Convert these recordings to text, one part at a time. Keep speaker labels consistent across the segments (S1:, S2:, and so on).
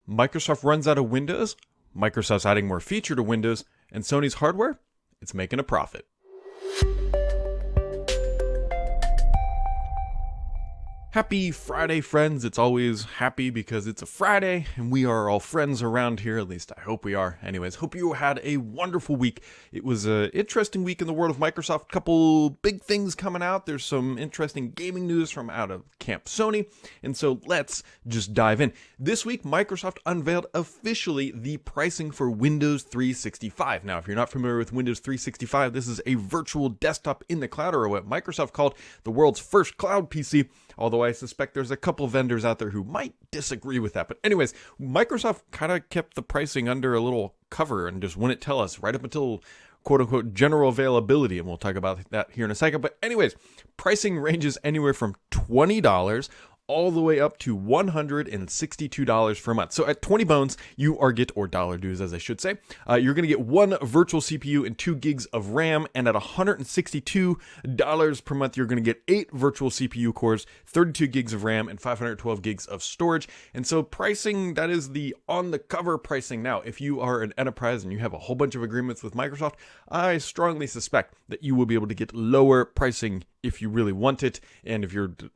S1: Microsoft runs out of Windows, Microsoft's adding more feature to Windows, and Sony's hardware, it's making a profit. Happy Friday, friends. It's always happy because it's a Friday and we are all friends around here. At least I hope we are. Anyways, hope you had a wonderful week. It was an interesting week in the world of Microsoft. Couple big things coming out. There's some interesting gaming news from out of Camp Sony. And so let's just dive in. This week, Microsoft unveiled officially the pricing for Windows 365. Now, if you're not familiar with Windows 365, this is a virtual desktop in the cloud, or what Microsoft called the world's first cloud PC. Although I suspect there's a couple vendors out there who might disagree with that. But anyways, Microsoft kind of kept the pricing under a little cover and just wouldn't tell us right up until quote-unquote general availability. And we'll talk about that here in a second. But anyways, pricing ranges anywhere from $20 all the way up to $162 per month. So at 20 bones, you are or dollar dues as I should say, you're going to get one virtual CPU and 2 gigs of RAM. And at $162 per month, you're going to get 8 virtual CPU cores, 32 gigs of RAM, and 512 gigs of storage. And so pricing, that is the on-the-cover pricing. Now, if you are an enterprise and you have a whole bunch of agreements with Microsoft, I strongly suspect that you will be able to get lower pricing if you really want it, and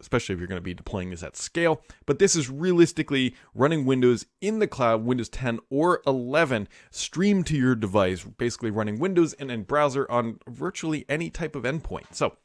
S1: especially if you're going to be deploying this at scale. But this is realistically running Windows in the cloud, Windows 10 or 11, streamed to your device, basically running Windows in a browser on virtually any type of endpoint. So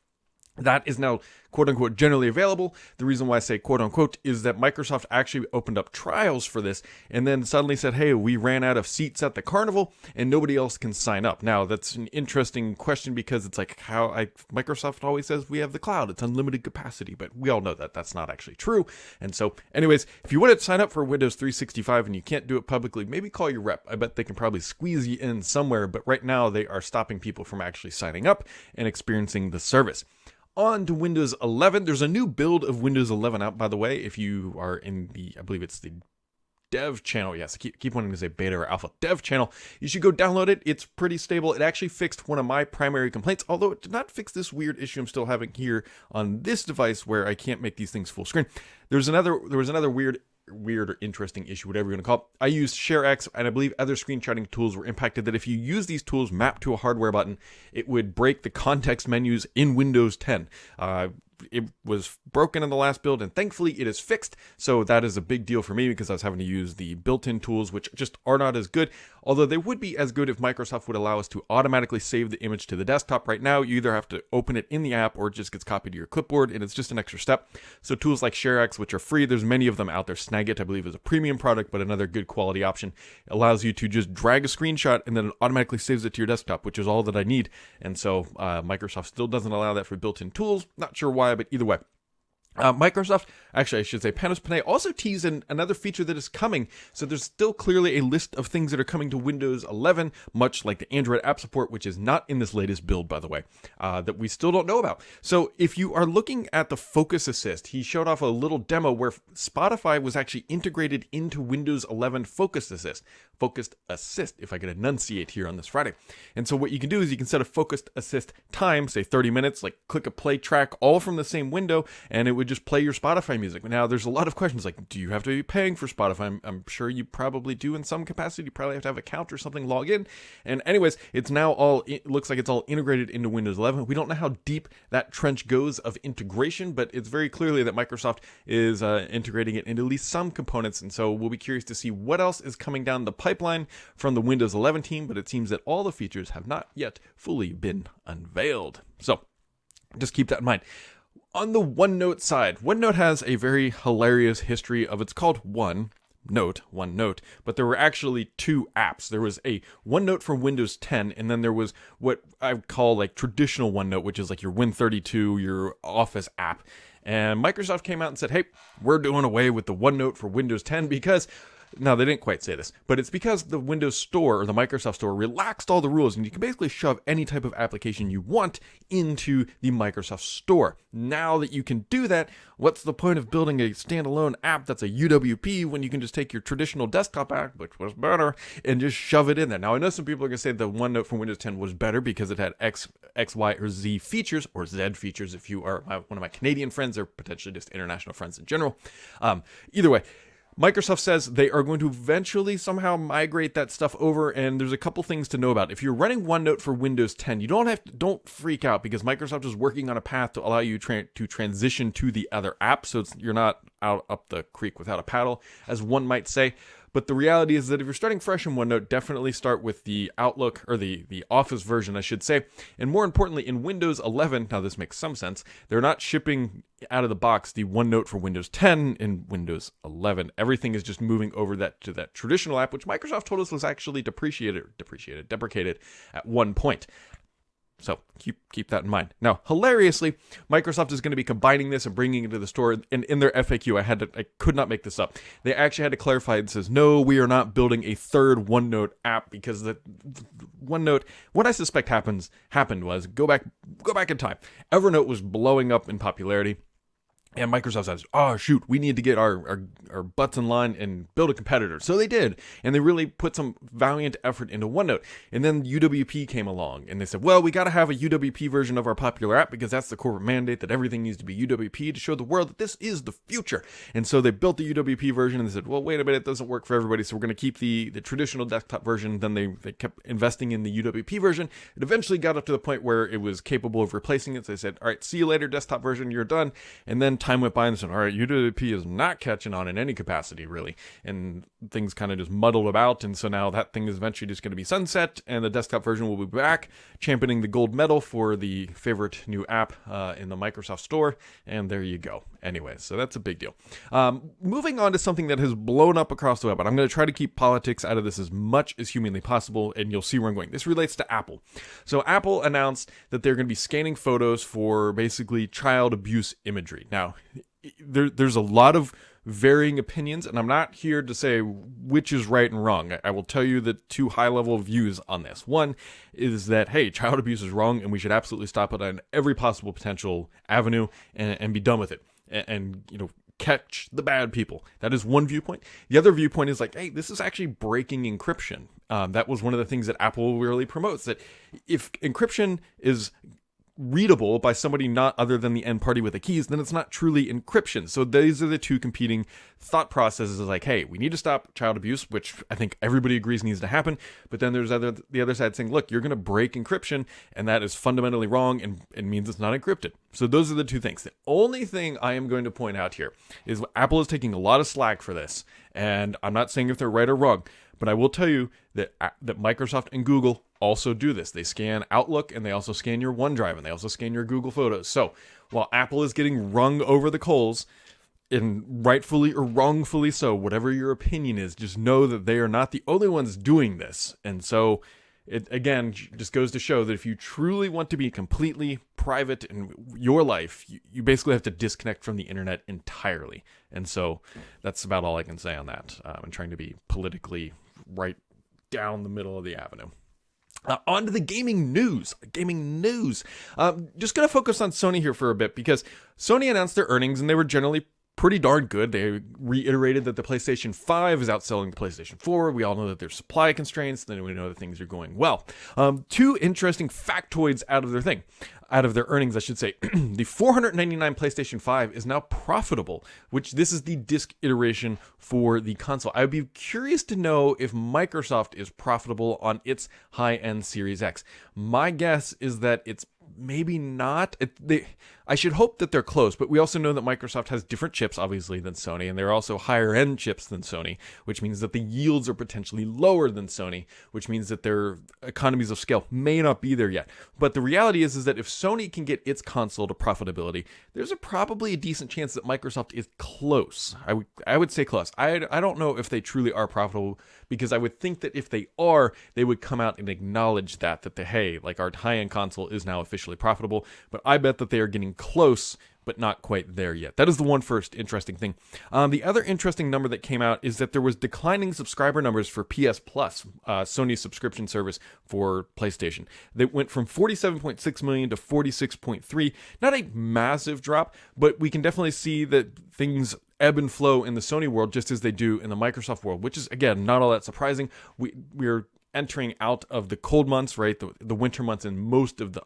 S1: that is now quote-unquote generally available. The reason why I say quote-unquote is that Microsoft actually opened up trials for this and then suddenly said, hey, we ran out of seats at the carnival and nobody else can sign up. Now, that's an interesting question because it's like Microsoft always says we have the cloud, it's unlimited capacity, but we all know that that's not actually true. And so anyways, if you want to sign up for Windows 365 and you can't do it publicly, maybe call your rep. I bet they can probably squeeze you in somewhere, but right now they are stopping people from actually signing up and experiencing the service. On to Windows 11. There's a new build of Windows 11 out, by the way. If you are in I believe it's the dev channel. Yes, I keep wanting to say beta or alpha dev channel. You should go download it. It's pretty stable. It actually fixed one of my primary complaints, although it did not fix this weird issue I'm still having here on this device where I can't make these things full screen. There was another weird or interesting issue, whatever you want to call it. I used ShareX, and I believe other screenshotting tools were impacted that if you use these tools mapped to a hardware button, it would break the context menus in Windows 10. It was broken in the last build, and thankfully it is fixed. So that is a big deal for me because I was having to use the built-in tools, which just are not as good. Although they would be as good if Microsoft would allow us to automatically save the image to the desktop. Right now, you either have to open it in the app or it just gets copied to your clipboard, and it's just an extra step. So tools like ShareX, which are free, there's many of them out there. Snagit, I believe, is a premium product, but another good quality option. It allows you to just drag a screenshot and then it automatically saves it to your desktop, which is all that I need. And so Microsoft still doesn't allow that for built-in tools. Not sure why, but either way. Microsoft, actually I should say Panos Panay, also teased another feature that is coming. So there's still clearly a list of things that are coming to Windows 11, much like the Android app support, which is not in this latest build, by the way, that we still don't know about. So if you are looking at the Focus Assist, he showed off a little demo where Spotify was actually integrated into Windows 11 Focus Assist, if I could enunciate here on this Friday. And so what you can do is you can set a Focus Assist time, say 30 minutes, like click a play track all from the same window, and it would just play your Spotify music. Now, there's a lot of questions like, do you have to be paying for Spotify? I'm sure you probably do in some capacity. You probably have to have an account or something, log in. And anyways, it looks like it's all integrated into Windows 11. We don't know how deep that trench goes of integration, but it's very clearly that Microsoft is integrating it into at least some components. And so we'll be curious to see what else is coming down the pipeline from the Windows 11 team, but it seems that all the features have not yet fully been unveiled. So just keep that in mind. On the OneNote side, OneNote has a very hilarious history of, it's called OneNote, but there were actually 2 apps. There was a OneNote for Windows 10, and then there was what I call like traditional OneNote, which is like your Win32, your Office app. And Microsoft came out and said, hey, we're doing away with the OneNote for Windows 10 because Now, they didn't quite say this, but it's because the Windows Store, or the Microsoft Store, relaxed all the rules, and you can basically shove any type of application you want into the Microsoft Store. Now that you can do that, what's the point of building a standalone app that's a UWP when you can just take your traditional desktop app, which was better, and just shove it in there? Now, I know some people are going to say the OneNote from Windows 10 was better because it had X, Y, or Z features, or Z features if you are one of my Canadian friends, or potentially just international friends in general. Either way, Microsoft says they are going to eventually somehow migrate that stuff over, and there's a couple things to know about. If you're running OneNote for Windows 10, you don't freak out, because Microsoft is working on a path to allow you to transition to the other app, so you're not out up the creek without a paddle, as one might say. But the reality is that if you're starting fresh in OneNote, definitely start with the Outlook, or the Office version, I should say. And more importantly, in Windows 11, now this makes some sense, they're not shipping out of the box the OneNote for Windows 10 in Windows 11. Everything is just moving over to that traditional app, which Microsoft told us was actually deprecated at one point. So keep that in mind. Now, hilariously, Microsoft is going to be combining this and bringing it to the store. And in their FAQ, I could not make this up. They actually had to clarify. It says, no, we are not building a third OneNote app, because the OneNote, what I suspect happened was, go back in time. Evernote was blowing up in popularity. And Microsoft says, oh, shoot, we need to get our butts in line and build a competitor. So they did. And they really put some valiant effort into OneNote. And then UWP came along. And they said, well, we got to have a UWP version of our popular app, because that's the corporate mandate, that everything needs to be UWP to show the world that this is the future. And so they built the UWP version, and they said, well, wait a minute, it doesn't work for everybody, so we're going to keep the traditional desktop version. Then they kept investing in the UWP version. It eventually got up to the point where it was capable of replacing it. So they said, all right, see you later, desktop version, you're done. And then time went by and said, all right, UWP is not catching on in any capacity, really. And things kind of just muddled about. And so now that thing is eventually just going to be sunset, and the desktop version will be back, championing the gold medal for the favorite new app in the Microsoft Store. And there you go. Anyways, so that's a big deal. Moving on to something that has blown up across the web, and I'm going to try to keep politics out of this as much as humanly possible, and you'll see where I'm going. This relates to Apple. So Apple announced that they're going to be scanning photos for basically child abuse imagery. Now, there's a lot of varying opinions, and I'm not here to say which is right and wrong. I will tell you the two high-level views on this. One is that, hey, child abuse is wrong, and we should absolutely stop it on every possible potential avenue and be done with it. And catch the bad people. That is one viewpoint. The other viewpoint is like, hey, this is actually breaking encryption. That was one of the things that Apple really promotes, that if encryption is readable by somebody not other than the end party with the keys, then it's not truly encryption. So these are the two competing thought processes, like, hey, we need to stop child abuse, which I think everybody agrees needs to happen. But then there's the other side saying, look, you're going to break encryption, and that is fundamentally wrong, and it means it's not encrypted. So those are the two things. The only thing I am going to point out here is Apple is taking a lot of slack for this. And I'm not saying if they're right or wrong, but I will tell you that Microsoft and Google also do this. They scan Outlook, and they also scan your OneDrive, and they also scan your Google Photos. So while Apple is getting wrung over the coals, and rightfully or wrongfully so, whatever your opinion is, just know that they are not the only ones doing this. And so it, again, just goes to show that if you truly want to be completely private in your life, you basically have to disconnect from the internet entirely. And so that's about all I can say on that. I'm trying to be politically right down the middle of the avenue. On to the gaming news. Just going to focus on Sony here for a bit, because Sony announced their earnings, and they were generally pretty darn good. They reiterated that the PlayStation 5 is outselling the PlayStation 4. We all know that there's supply constraints. Then we know that things are going well. Two interesting factoids out of their earnings, I should say. The $499 PlayStation 5 is now profitable, which this is the disc iteration for the console. I would be curious to know if Microsoft is profitable on its high-end Series X. My guess is that it's maybe not. I should hope that they're close, but we also know that Microsoft has different chips, obviously, than Sony, and they're also higher-end chips than Sony, which means that the yields are potentially lower than Sony, which means that their economies of scale may not be there yet. But the reality is that if Sony can get its console to profitability, there's probably a decent chance that Microsoft is close. I would say close. I don't know if they truly are profitable, because I would think that if they are, they would come out and acknowledge that hey, like, our high-end console is now officially profitable. But I bet that they are getting close, but not quite there yet. That is the one first interesting thing. The other interesting number that came out is that there was declining subscriber numbers for PS Plus, Sony's subscription service for PlayStation. They went from 47.6 million to 46.3. Not a massive drop, but we can definitely see that things ebb and flow in the Sony world just as they do in the Microsoft world, which is, again, not all that surprising. We're entering out of the cold months, right? The winter months on most of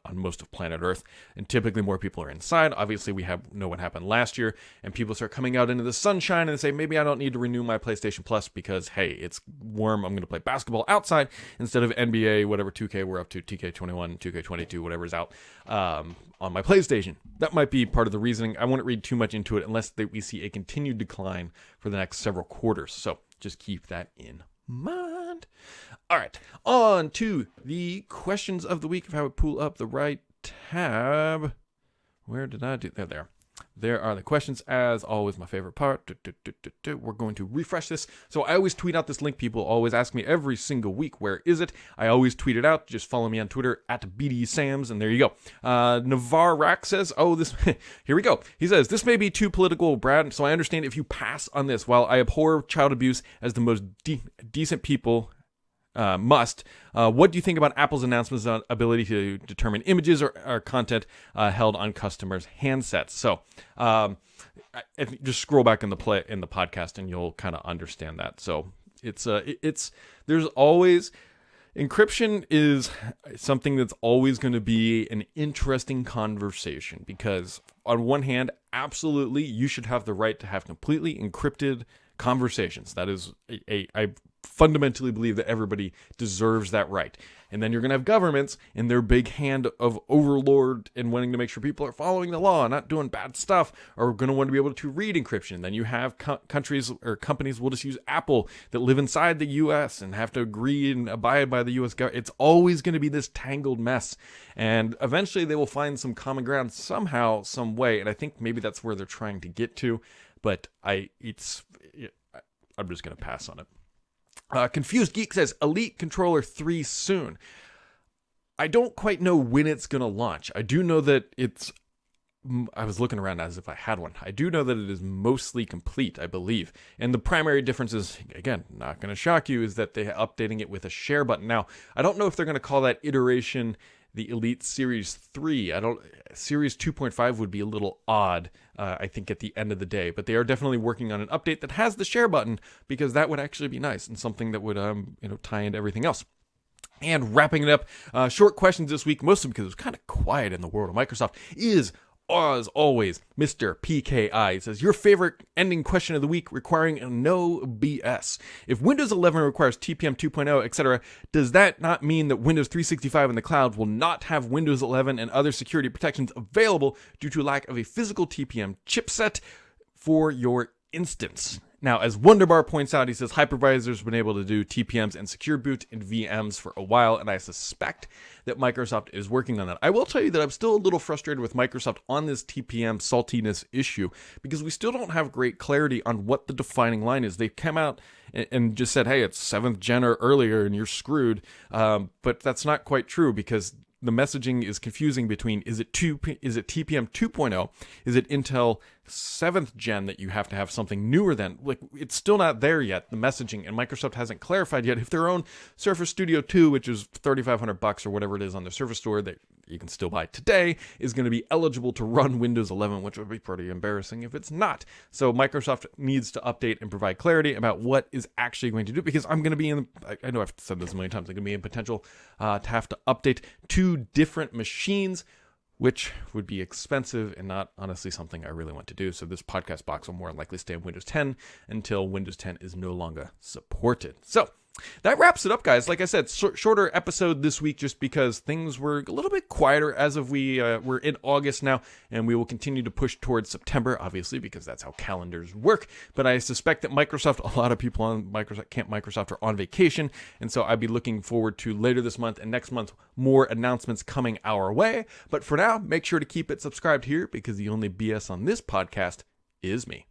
S1: planet Earth, and typically more people are inside. Obviously, we know what happened last year, and people start coming out into the sunshine and say, maybe I don't need to renew my PlayStation Plus because, hey, it's warm. I'm going to play basketball outside instead of NBA, whatever 2K we're up to, TK21, 2K22, whatever's out on my PlayStation. That might be part of the reasoning. I won't read too much into it unless we see a continued decline for the next several quarters. So just keep that in mind. All right, on to the questions of the week. If I would pull up the right tab. Where did I do? There. There are the questions, as always, my favorite part. We're going to refresh this. So I always tweet out this link. People always ask me every single week, where is it? I always tweet it out. Just follow me on Twitter, @BDSams, and there you go. Navar Rack says, here we go. He says, this may be too political, Brad, so I understand if you pass on this. While I abhor child abuse as the most decent people what do you think about Apple's announcements on ability to determine images or content held on customers' handsets? So just scroll back in the podcast and you'll kind of understand that. So there's always encryption is something that's always going to be an interesting conversation, because on one hand, absolutely, you should have the right to have completely encrypted conversations. That is I fundamentally believe that everybody deserves that right. And then you're going to have governments in their big hand of overlord and wanting to make sure people are following the law, not doing bad stuff, are going to want to be able to read encryption. Then you have countries or companies will just use Apple that live inside the U.S. and have to agree and abide by the U.S. government. It's always going to be this tangled mess. And eventually they will find some common ground somehow, some way. And I think maybe that's where they're trying to get to. But I'm just going to pass on it. Confused Geek says, Elite Controller 3 soon. I don't quite know when it's going to launch. I do know that I was looking around as if I had one. I do know that it is mostly complete, I believe. And the primary difference is, again, not going to shock you, is that they're updating it with a share button. Now, I don't know if they're going to call that iteration the Elite Series 3. Series 2.5 would be a little odd, I think, at the end of the day. But they are definitely working on an update that has the share button, because that would actually be nice and something that would tie into everything else. And wrapping it up, short questions this week, mostly because it was kind of quiet in the world of Microsoft, is, as always, Mr. PKI. It says, your favorite ending question of the week requiring no BS. If Windows 11 requires TPM 2.0, etc., does that not mean that Windows 365 in the cloud will not have Windows 11 and other security protections available due to lack of a physical TPM chipset for your instance? Now, as Wonderbar points out, he says hypervisors have been able to do TPMs and secure boot in VMs for a while, and I suspect that Microsoft is working on that. I will tell you that I'm still a little frustrated with Microsoft on this TPM saltiness issue, because we still don't have great clarity on what the defining line is. They come out and just said, hey, it's 7th gen or earlier and you're screwed, but that's not quite true, because the messaging is confusing between, is it TPM 2.0? Is it Intel 7th gen that you have to have something newer than? Like, it's still not there yet, the messaging, and Microsoft hasn't clarified yet if their own Surface Studio 2, which is $3,500 or whatever it is on their Surface store that you can still buy today, is going to be eligible to run Windows 11, which would be pretty embarrassing if it's not. So Microsoft needs to update and provide clarity about what is actually going to do, because I'm going to be I know I've said this a million times, I'm going to be in potential to have to update 2 different machines, which would be expensive and not honestly something I really want to do. So this podcast box will more likely stay on Windows 10 until Windows 10 is no longer supported. So that wraps it up, guys. Like I said, shorter episode this week just because things were a little bit quieter as of we're in August now, and we will continue to push towards September, obviously, because that's how calendars work. But I suspect that a lot of people on Camp Microsoft are on vacation, and so I'd be looking forward to later this month and next month more announcements coming our way. But for now, make sure to keep it subscribed here, because the only BS on this podcast is me.